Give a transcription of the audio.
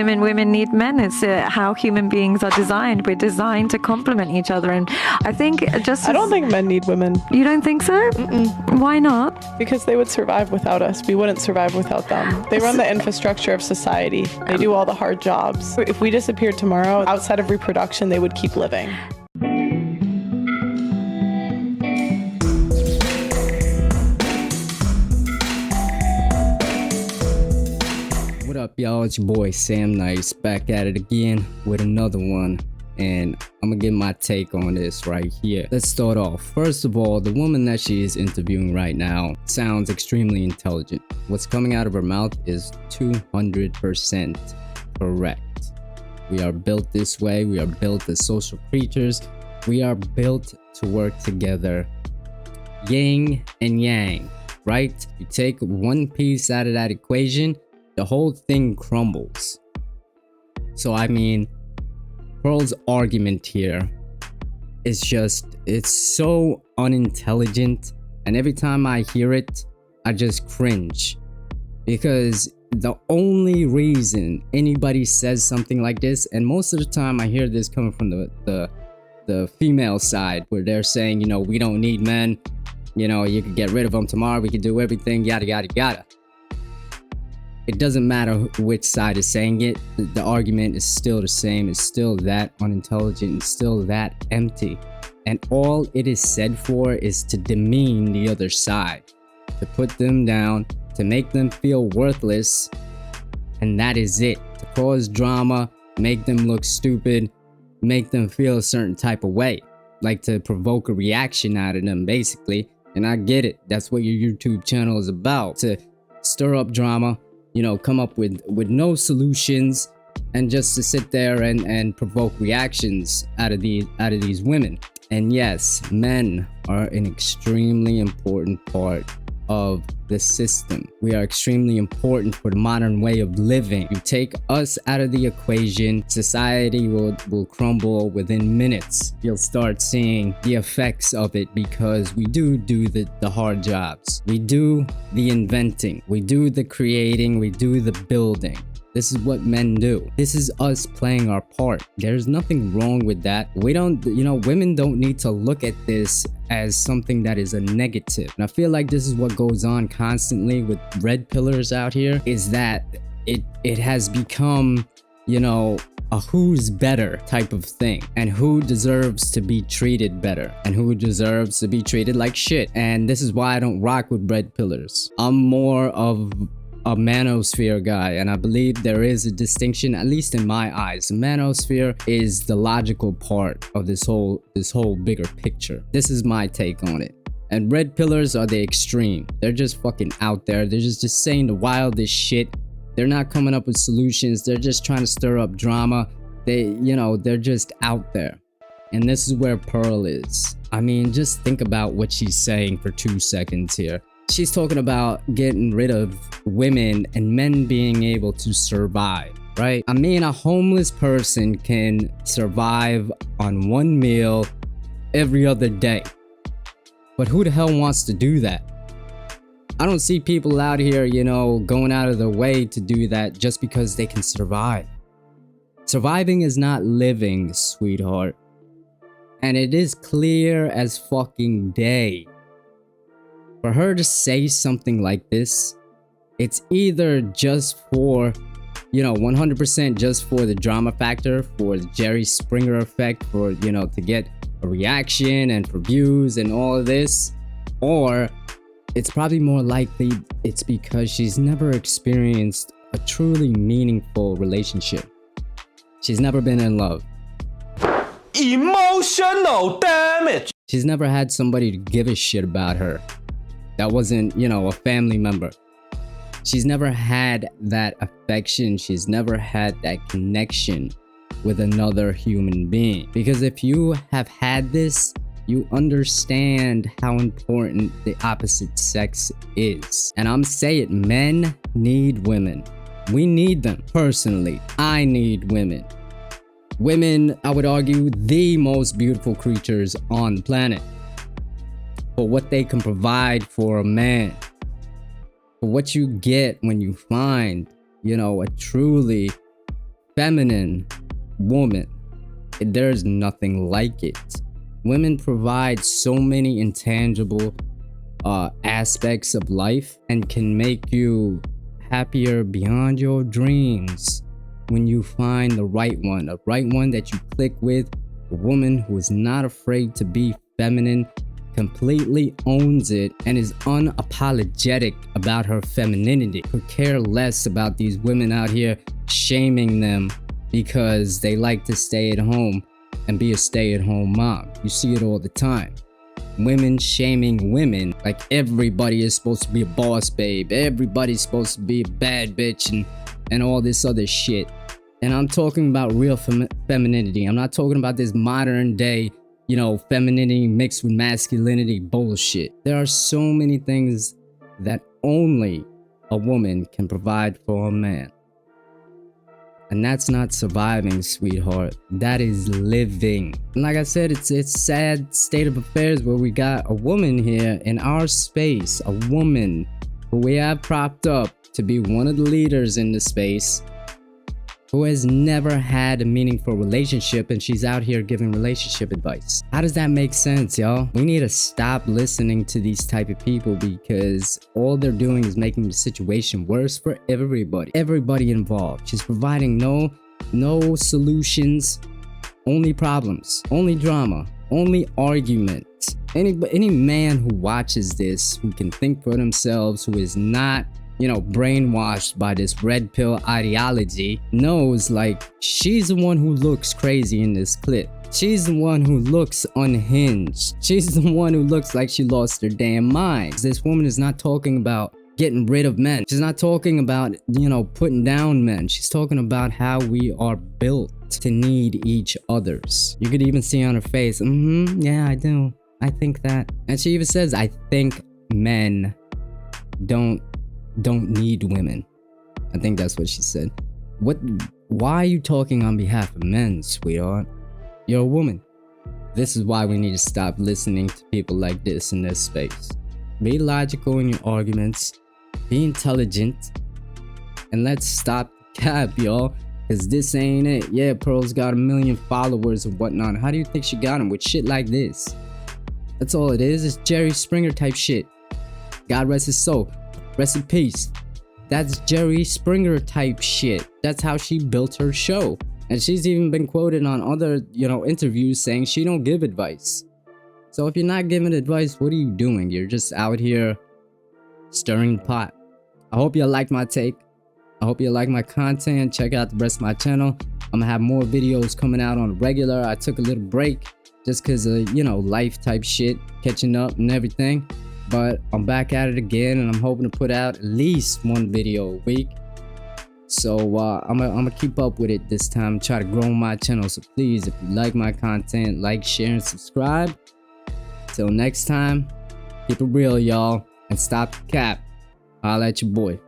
Women need men. It's how human beings are designed. We're designed to complement each other. And I think I don't think men need women. You don't think so? Mm-mm. Why not? Because they would survive without us. We wouldn't survive without them. They run the infrastructure of society. They do all the hard jobs. If we disappeared tomorrow, outside of reproduction, they would keep living. What up, y'all? It's your boy Sam Nice back at it again with another one, and I'm gonna give my take on this right here. Let's start off. First of all, the woman that she is interviewing right now sounds extremely intelligent. What's coming out of her mouth is 200% correct. We are built this way. We are built as social creatures. We are built to work together, yin and yang, right? You take one piece out of that equation, the whole thing crumbles. So I mean, Pearl's argument here is just, it's so unintelligent, and every time I hear it, I just cringe. Because the only reason anybody says something like this, and most of the time I hear this coming from the female side, where they're saying, you know, we don't need men, you know, you could get rid of them tomorrow, we could do everything, yada yada yada. It doesn't matter which side is saying it, the argument is still the same. It's still that unintelligent, it's still that empty. And all it is said for is to demean the other side, to put them down, to make them feel worthless, and that is it. To cause drama, make them look stupid, make them feel a certain type of way, like to provoke a reaction out of them, basically. And I get it, that's what your YouTube channel is about, to stir up drama, you know, come up with no solutions, and just to sit there and provoke reactions out of these women. And yes, men are an extremely important part of the system. We are extremely important for the modern way of living. You take us out of the equation, society will crumble within minutes. You'll start seeing the effects of it, because we do the hard jobs. We do the inventing, we do the creating, we do the building. This is what men do. This is us playing our part. There's nothing wrong with that. We don't, you know, women don't need to look at this as something that is a negative. And I feel like this is what goes on constantly with red pillars out here, is that it has become, you know, a who's better type of thing, and who deserves to be treated better, and who deserves to be treated like shit. And this is why I don't rock with red pillars. I'm more of a manosphere guy, and I believe there is a distinction, at least in my eyes. The manosphere is the logical part of this whole bigger picture. This is my take on it. And red pillars are the extreme. They're just fucking out there. They're just saying the wildest shit. They're not coming up with solutions. They're just trying to stir up drama. They're just out there. And this is where Pearl is. I mean, just think about what she's saying for 2 seconds here. She's talking about getting rid of women and men being able to survive, right? I mean, a homeless person can survive on one meal every other day. But who the hell wants to do that? I don't see people out here, you know, going out of their way to do that just because they can survive. Surviving is not living, sweetheart. And it is clear as fucking day. For her to say something like this, it's either just for, you know, 100% just for the drama factor, for the Jerry Springer effect, for, you know, to get a reaction and for views and all of this, or it's probably more likely it's because she's never experienced a truly meaningful relationship. She's never been in love. Emotional damage! She's never had somebody to give a shit about her that wasn't, you know, a family member. She's never had that affection. She's never had that connection with another human being. Because if you have had this, you understand how important the opposite sex is. And I'm saying, men need women. We need them. Personally, I need women. Women, I would argue, the most beautiful creatures on the planet. For what they can provide for a man, for what you get when you find, you know, a truly feminine woman, there's nothing like it. Women provide so many intangible aspects of life and can make you happier beyond your dreams when you find the right one, a right one that you click with, a woman who is not afraid to be feminine, completely owns it, and is unapologetic about her femininity. Could care less about these women out here shaming them because they like to stay at home and be a stay-at-home mom. You see it all the time. Women shaming women, like everybody is supposed to be a boss babe, everybody's supposed to be a bad bitch, and all this other shit. And I'm talking about real femininity. I'm not talking about this modern day, you know, femininity mixed with masculinity bullshit. There are so many things that only a woman can provide for a man. And that's not surviving, sweetheart. That is living. And like I said, it's a sad state of affairs where we got a woman here in our space, a woman who we have propped up to be one of the leaders in the space, who has never had a meaningful relationship, and she's out here giving relationship advice. How does that make sense, y'all? We need to stop listening to these type of people, because all they're doing is making the situation worse for everybody involved. She's providing no solutions, only problems, only drama, only arguments. Any man who watches this, who can think for themselves, who is not, you know, brainwashed by this red pill ideology, knows, like, she's the one who looks crazy in this clip. She's the one who looks unhinged. She's the one who looks like she lost her damn mind. This woman is not talking about getting rid of men. She's not talking about, you know, putting down men. She's talking about how we are built to need each others. You could even see on her face, yeah, I do. I think that. And she even says, I think men don't need women. I think that's what she said. Why are you talking on behalf of men, sweetheart? You're a woman. This is why we need to stop listening to people like this in this space. Be logical in your arguments, be intelligent, and let's stop the cap, y'all, because this ain't it. Yeah, Pearl's got 1 million followers and whatnot. How do you think she got them? With shit like this? That's all it is. It's Jerry Springer type shit. God rest his soul. Rest in peace. That's Jerry Springer type shit. That's how she built her show. And she's even been quoted on other, you know, interviews saying she don't give advice. So if you're not giving advice, what are you doing? You're just out here stirring the pot. I hope you liked my take. I hope you like my content. Check out the rest of my channel. I'm gonna have more videos coming out on regular. I took a little break just because of, you know, life type shit, catching up and everything. But I'm back at it again, and I'm hoping to put out at least 1 video a week. So I'm gonna keep up with it this time, try to grow my channel. So please, if you like my content, like, share, and subscribe. Till next time, keep it real, y'all, and stop the cap. Holla at your boy.